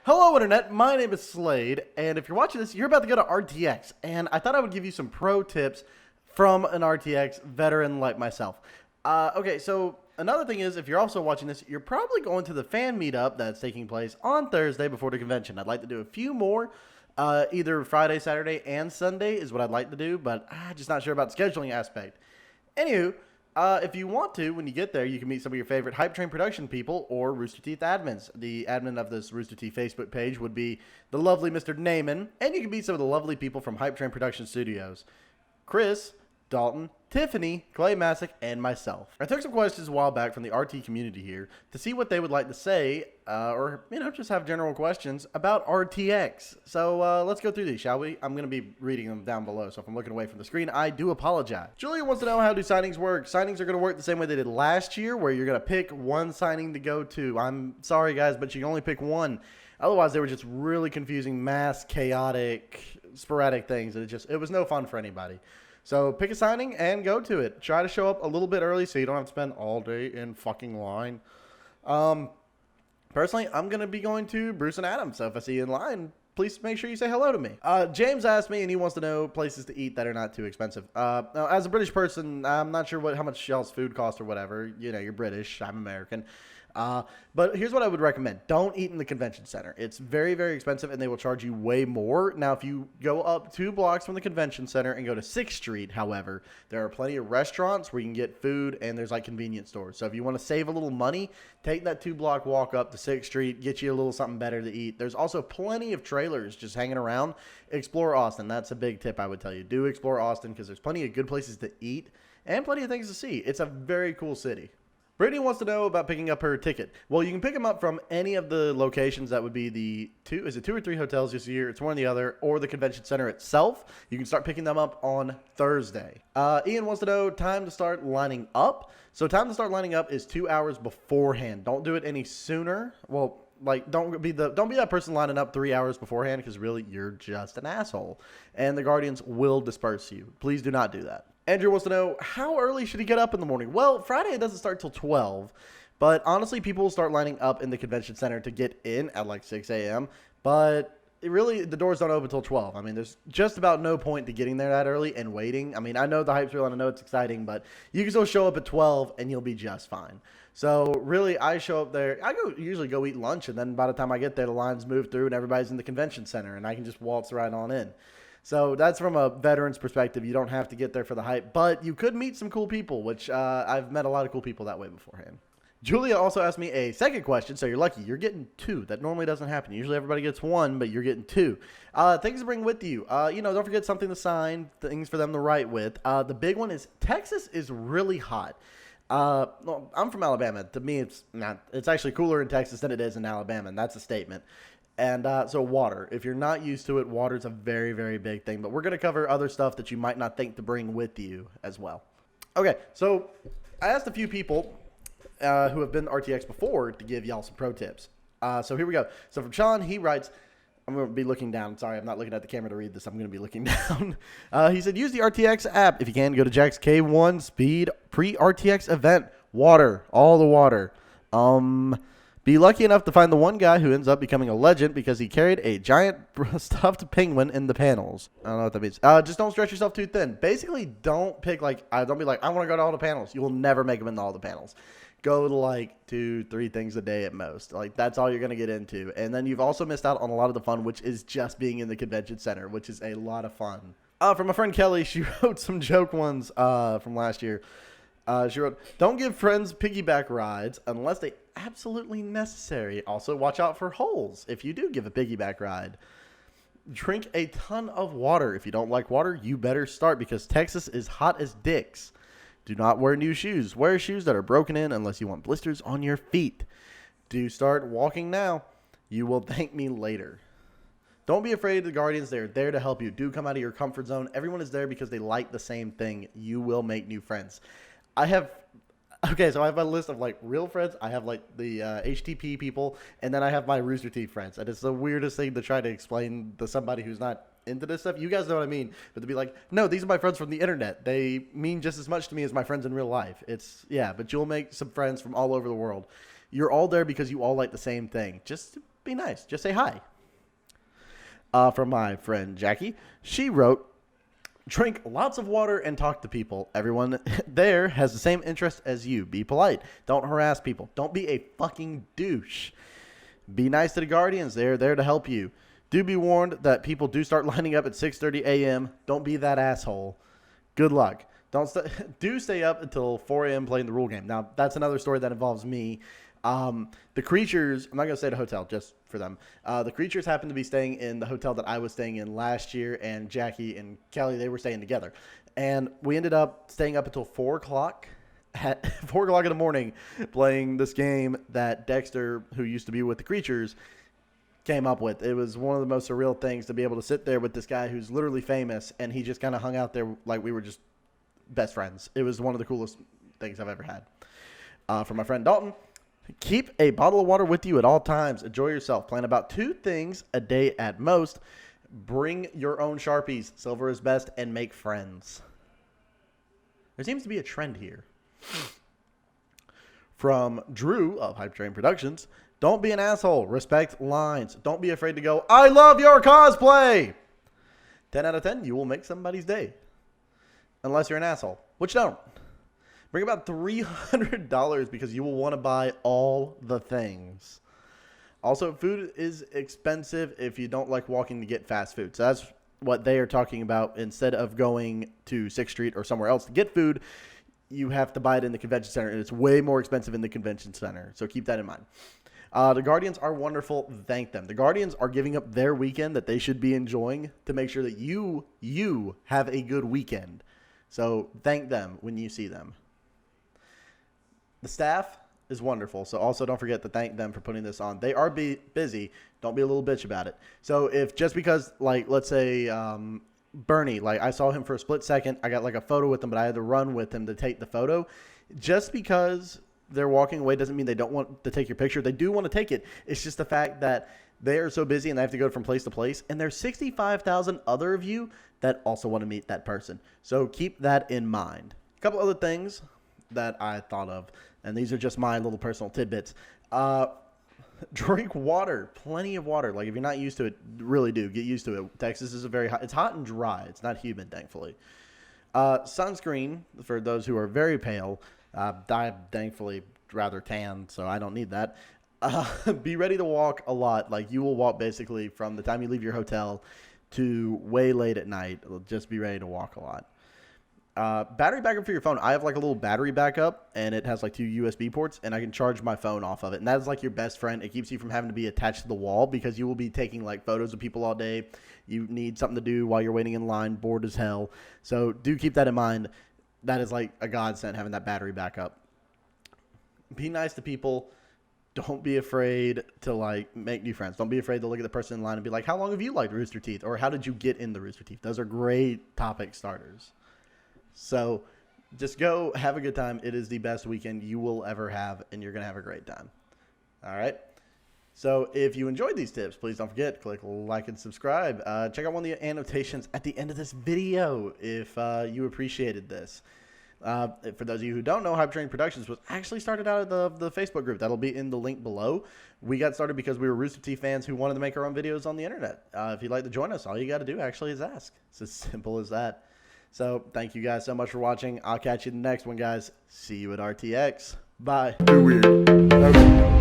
Hello, Internet. My name is Slade, and if you're watching this, you're about to go to RTX, and I thought I would give you some pro tips from an RTX veteran like myself. Okay, so another thing is, if you're also watching this, you're probably going to the fan meetup that's taking place on Thursday before the convention. I'd like to do a few more. Either Friday, Saturday, and Sunday is what I'd like to do, but I'm just not sure about the scheduling aspect. Anywho, if you want to, when you get there, you can meet some of your favorite Hype Train production people or Rooster Teeth admins. The admin of this Rooster Teeth Facebook page would be the lovely Mr. Naaman, and you can meet some of the lovely people from Hype Train Production Studios. Chris, Dalton, Tiffany, Clay Massick, and myself. I took some questions a while back from the RT community here to see what they would like to say, or, just have general questions about RTX. So let's go through these, shall we? I'm going to be reading them down below, so if I'm looking away from the screen, I do apologize. Julia wants to know, how do signings work? Signings are going to work the same way they did last year, where you're going to pick one signing to go to. I'm sorry, guys, but you can only pick one. Otherwise, they were just really confusing, mass, chaotic, sporadic things. It was no fun for anybody. So pick a signing and go to it. Try to show up a little bit early so you don't have to spend all day in fucking line. Personally, I'm going to be going to Bruce and Adam. So if I see you in line, please make sure you say hello to me. James asked me, and he wants to know places to eat that are not too expensive. Now, as a British person, I'm not sure how much y'all's food costs or whatever. You know, you're British. I'm American. But here's what I would recommend. Don't eat in the convention center. It's very, very expensive, and they will charge you way more. Now, if you go up 2 blocks from the convention center and go to 6th Street, however, there are plenty of restaurants where you can get food, and there's like convenience stores. So if you want to save a little money, take that 2-block walk up to 6th Street, get you a little something better to eat. There's also plenty of trailers just hanging around. Explore Austin. That's a big tip I would tell you. Do explore Austin because there's plenty of good places to eat and plenty of things to see. It's a very cool city. Brittany wants to know about picking up her ticket. Well, you can pick them up from any of the locations. That would be the 2 or 3 hotels this year. It's one or the other, or the convention center itself. You can start picking them up on Thursday. Ian wants to know time to start lining up. So time to start lining up is 2 hours beforehand. Don't do it any sooner. Well, don't be that person lining up 3 hours beforehand, because really you're just an asshole, and the Guardians will disperse you. Please do not do that. Andrew wants to know, how early should he get up in the morning? Well, Friday it doesn't start till 12, but honestly, people will start lining up in the convention center to get in at like 6 a.m., but the doors don't open till 12. I mean, there's just about no point to getting there that early and waiting. I mean, I know the hype's real and I know it's exciting, but you can still show up at 12 and you'll be just fine. So really, I show up there. I usually go eat lunch, and then by the time I get there, the lines move through and everybody's in the convention center, and I can just waltz right on in. So that's from a veteran's perspective. You don't have to get there for the hype, but you could meet some cool people, which I've met a lot of cool people that way beforehand. Julia also asked me a second question, so you're lucky. You're getting 2. That normally doesn't happen. Usually everybody gets 1, but you're getting 2. Things to bring with you. Don't forget something to sign, things for them to write with. The big one is Texas is really hot. I'm from Alabama. To me, it's not. It's actually cooler in Texas than it is in Alabama, and that's a statement. And so water. If you're not used to it, water's a very, very big thing. But we're going to cover other stuff that you might not think to bring with you as well. Okay, so I asked a few people who have been to RTX before to give y'all some pro tips. So here we go. So from Sean, he writes, I'm going to be looking down. Sorry, I'm not looking at the camera to read this. I'm going to be looking down. He said, use the RTX app. If you can, go to Jack's K1 Speed pre-RTX event. Water. All the water. Be lucky enough to find the one guy who ends up becoming a legend because he carried a giant stuffed penguin in the panels. I don't know what that means. Just don't stretch yourself too thin. Basically, don't pick don't be like, I want to go to all the panels. You will never make them into all the panels. Go to 2-3 things a day at most. That's all you're going to get into. And then you've also missed out on a lot of the fun, which is just being in the convention center, which is a lot of fun. From my friend Kelly, she wrote some joke ones from last year. She wrote, don't give friends piggyback rides unless they absolutely necessary. Also, watch out for holes if you do give a piggyback ride. Drink a ton of water. If you don't like water, you better start because Texas is hot as dicks. Do not wear new shoes. Wear shoes that are broken in unless you want blisters on your feet. Do start walking now. You will thank me later. Don't be afraid of the Guardians. They're there to help you. Do come out of your comfort zone. Everyone is there because they like the same thing. You will make new friends. So I have a list of real friends. I have the HTP people, and then I have my Rooster Teeth friends. And it's the weirdest thing to try to explain to somebody who's not into this stuff. You guys know what I mean. But to be like, no, these are my friends from the internet. They mean just as much to me as my friends in real life. But you'll make some friends from all over the world. You're all there because you all like the same thing. Just be nice. Just say hi. From my friend Jackie, she wrote, drink lots of water and talk to people. Everyone there has the same interest as you. Be polite. Don't harass people. Don't be a fucking douche. Be nice to the Guardians. They're there to help you. Do be warned that people do start lining up at 6:30 a.m. Don't be that asshole. Good luck. Do stay up until 4 a.m. playing the rule game. Now, that's another story that involves me. The creatures, I'm not going to stay at a hotel just for them. The creatures happen to be staying in the hotel that I was staying in last year, and Jackie and Kelly, they were staying together. And we ended up staying up until 4 o'clock. At 4 o'clock in the morning playing this game that Dexter, who used to be with the creatures, came up with. It was one of the most surreal things to be able to sit there with this guy who's literally famous, and he just kind of hung out there like we were just best friends. It was one of the coolest things I've ever had. From my friend Dalton, keep a bottle of water with you at all times. Enjoy yourself. Plan about 2 things a day at most. Bring your own Sharpies. Silver is best, and make friends. There seems to be a trend here. From Drew of Hype Train Productions, don't be an asshole. Respect lines. Don't be afraid to go, I love your cosplay. 10 out of 10, you will make somebody's day. Unless you're an asshole, which don't. Bring about $300 because you will want to buy all the things. Also, food is expensive if you don't like walking to get fast food. So that's what they are talking about. Instead of going to 6th Street or somewhere else to get food, you have to buy it in the convention center, and it's way more expensive in the convention center. So keep that in mind. The Guardians are wonderful. Thank them. The Guardians are giving up their weekend that they should be enjoying to make sure that you have a good weekend. So thank them when you see them. The staff is wonderful. So also don't forget to thank them for putting this on. They are busy. Don't be a little bitch about it. So if just because, like, let's say Bernie, like I saw him for a split second, I got like a photo with him, but I had to run with him to take the photo. Just because they're walking away doesn't mean they don't want to take your picture. They do want to take it. It's just the fact that they are so busy and they have to go from place to place. And there's 65,000 other of you that also want to meet that person. So keep that in mind. A couple other things that I thought of, and these are just my little personal tidbits. Drink water, plenty of water. Like if you're not used to it, really do get used to it. Texas is it's hot and dry. It's not humid, thankfully. Sunscreen for those who are very pale. I'm thankfully rather tan, so I don't need that. Be ready to walk a lot. Like you will walk basically from the time you leave your hotel to way late at night. Just be ready to walk a lot. Battery backup for your phone. I have like a little battery backup, and it has like 2 USB ports, and I can charge my phone off of it. And that is like your best friend. It keeps you from having to be attached to the wall because you will be taking like photos of people all day. You need something to do while you're waiting in line, bored as hell. So do keep that in mind. That is like a godsend, having that battery backup. Be nice to people. Don't be afraid to like make new friends. Don't be afraid to look at the person in line and be like, how long have you liked Rooster Teeth? Or how did you get into Rooster Teeth? Those are great topic starters. So just go have a good time. It is the best weekend you will ever have, and you're going to have a great time. All right. So if you enjoyed these tips, please don't forget, click like and subscribe. Check out one of the annotations at the end of this video if you appreciated this. For those of you who don't know, Hype Train Productions was actually started out of the Facebook group. That'll be in the link below. We got started because we were Rooster Teeth fans who wanted to make our own videos on the internet. If you'd like to join us, all you got to do actually is ask. It's as simple as that. So thank you guys so much for watching. I'll catch you in the next one, guys. See you at RTX. Bye. Too weird. Okay.